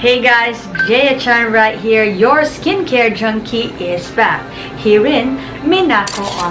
Hey guys, Jea Chan right here. Your skincare junkie is back. Herein, Minako on.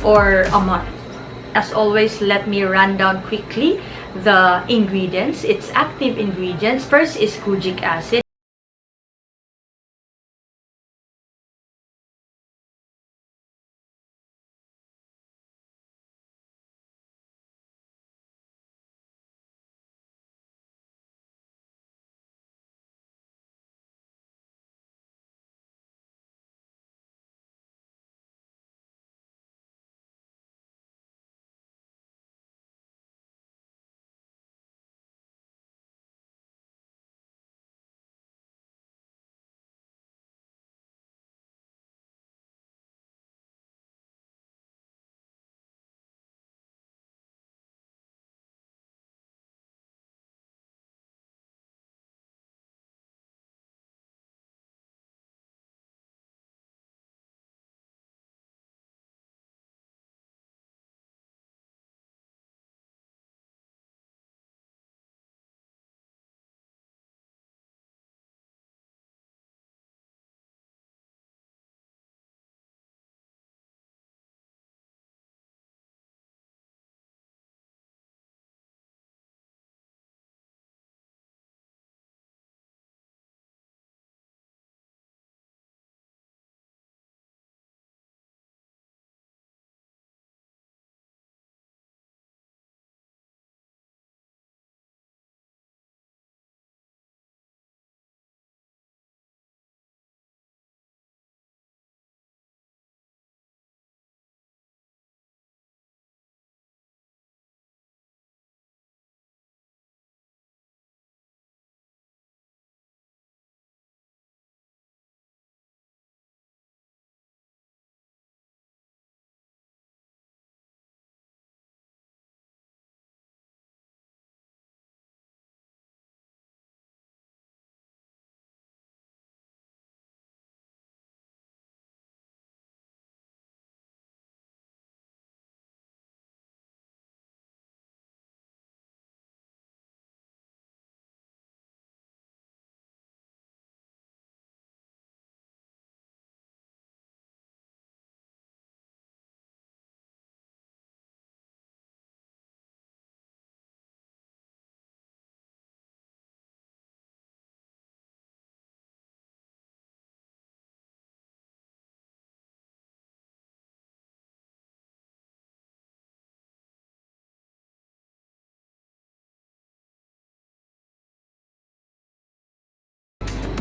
Or a month. As always, let me run down quickly the ingredients. Its active ingredients. First is kojic acid.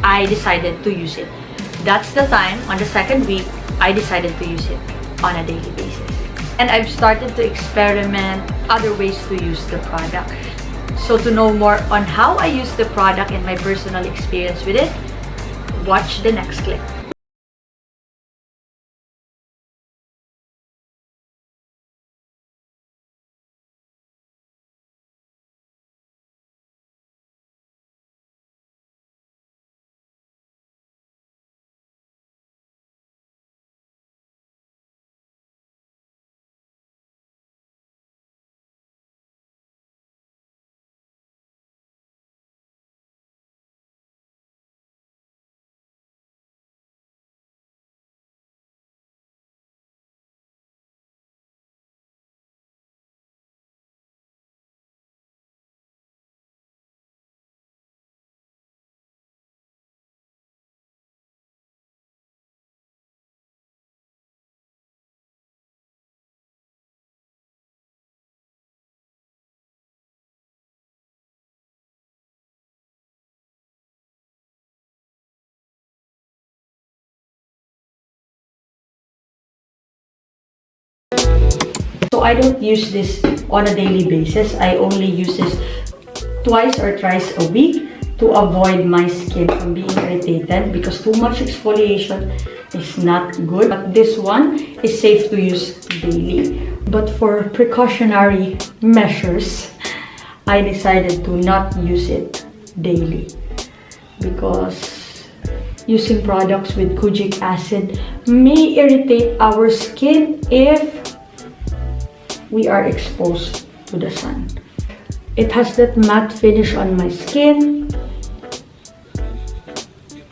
I decided to use it. That's the time, on the second week, I decided to use it on a daily basis. And I've started to experiment other ways to use the product. So to know more on how I use the product and my personal experience with it, watch the next clip. So I don't use this on a daily basis. I only use this twice or thrice a week to avoid my skin from being irritated, because too much exfoliation is not good. But this one is safe to use daily. But for precautionary measures, I decided to not use it daily, because using products with kojic acid may irritate our skin if we are exposed to the sun. It has that matte finish on my skin.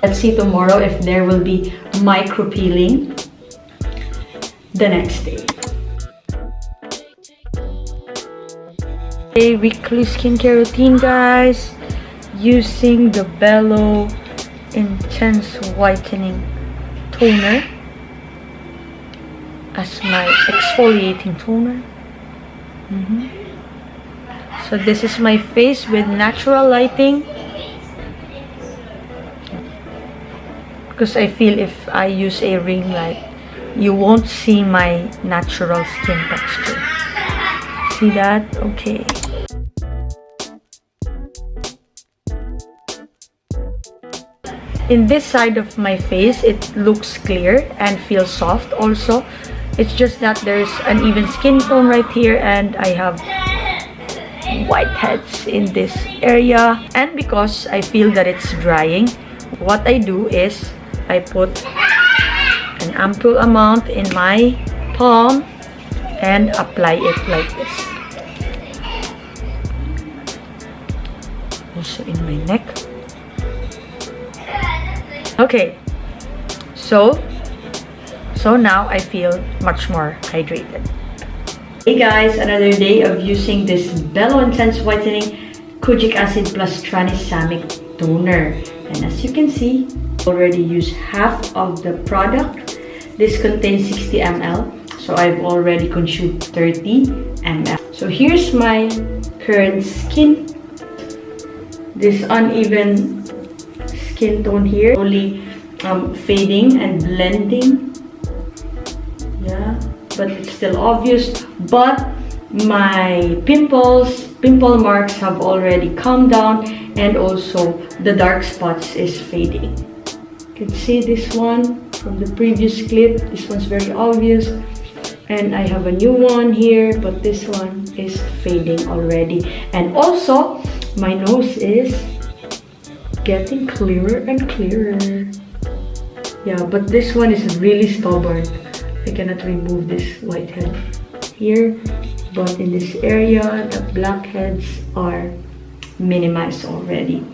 Let's see tomorrow if there will be micro peeling the next day. A weekly skincare routine, guys, using the Belo Intensive Whitening Toner as my exfoliating toner. So this is my face with natural lighting, because I feel if I use a ring light, you won't see my natural skin texture. See that? Okay. In this side of my face, it looks clear and feels soft also. It's just that there's an even skin tone right here, and I have whiteheads in this area. And because I feel that it's drying, what I do is I put an ample amount in my palm and apply it like this. Also in my neck. Okay, so now I feel much more hydrated. Hey guys, another day of using this Belo Intensive Whitening Kojic Acid plus Tranexamic Toner. And as you can see, already used half of the product. This contains 60 ml, so I've already consumed 30 ml. So here's my current skin. This uneven skin tone here, slowly fading and blending. Yeah, but it's still obvious. But my pimple marks have already calmed down, and also the dark spots is fading. You can see this one from the previous clip. This one's very obvious, and I have a new one here, but this one is fading already. And also my nose is getting clearer and clearer. Yeah, but this one is really stubborn. I cannot remove this whitehead here, but in this area the blackheads are minimized already.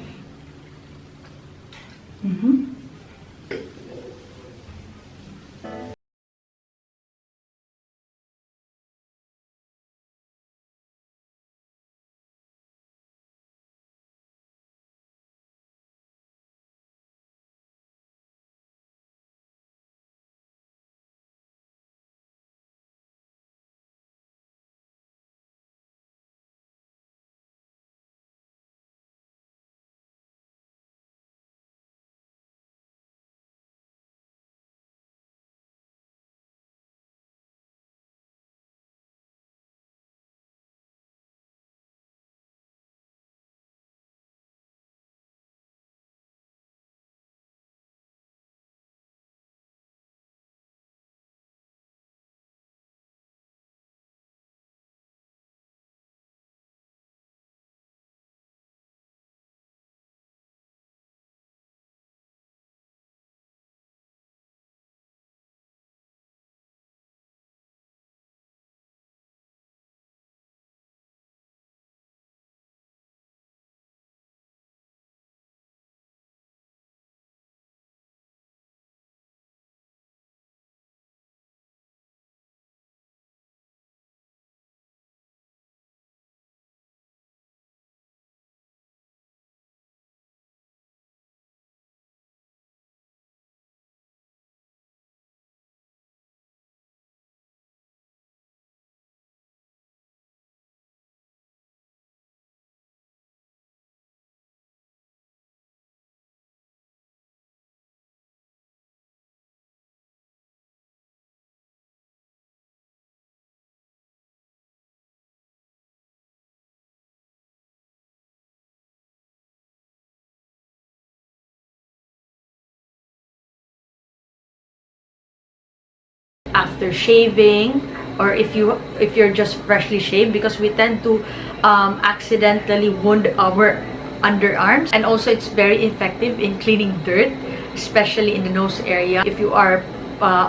after shaving, or if you're just freshly shaved, because we tend to accidentally wound our underarms. And also it's very effective in cleaning dirt, especially in the nose area. If you are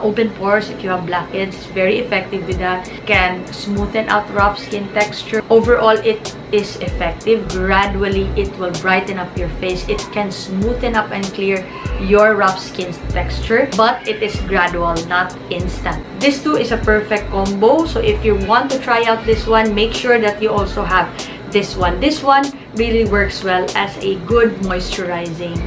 open pores, if you have blackheads, it's very effective with that. It can smoothen out rough skin texture. Overall, it is effective. Gradually, it will brighten up your face. It can smoothen up and clear your rough skin texture, but it is gradual, not instant. This too is a perfect combo. So if you want to try out this one, make sure that you also have this one. This one really works well as a good moisturizing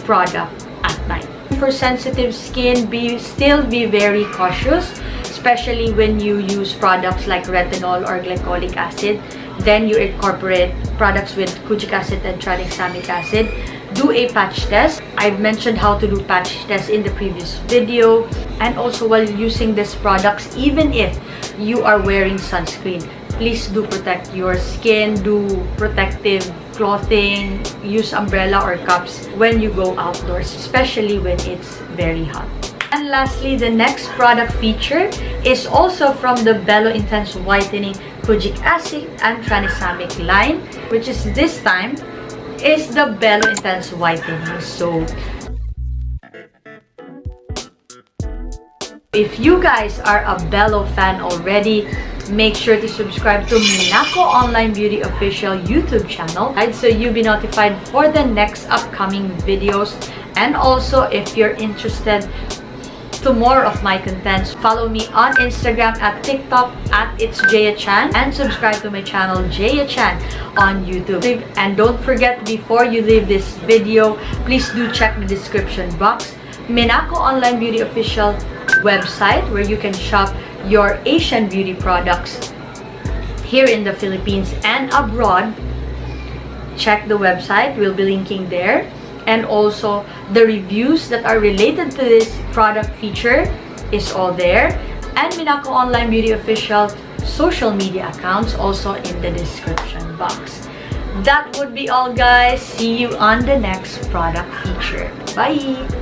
product at night. For sensitive skin, still be very cautious, especially when you use products like retinol or glycolic acid. Then you incorporate products with kojic acid and tranexamic acid. Do a patch test. I've mentioned how to do patch test in the previous video. And also, while using these products, even if you are wearing sunscreen, please do protect your skin. Do protective clothing. Use umbrella or cups when you go outdoors, especially when it's very hot. And lastly, the next product feature is also from the Belo Intensive Whitening Kojic Acid and Tranexamic line, which is this time is the Belo Intensive Whitening Soap. If you guys are a Belo fan already, make sure to subscribe to Minako Online Beauty Official YouTube channel, right, so you'll be notified for the next upcoming videos. And also, if you're interested to more of my contents, follow me on Instagram at TikTok at It's Jea Chan, and subscribe to my channel Jea Chan on YouTube. And don't forget, before you leave this video, please do check the description box. Minako Online Beauty Official website, where you can shop your Asian beauty products here in the Philippines and abroad. Check the website, we'll be linking there. And also the reviews that are related to this product feature is all there. And Minako Online Beauty Official social media accounts also in the description box. That would be all, guys. See you on the next product feature. Bye!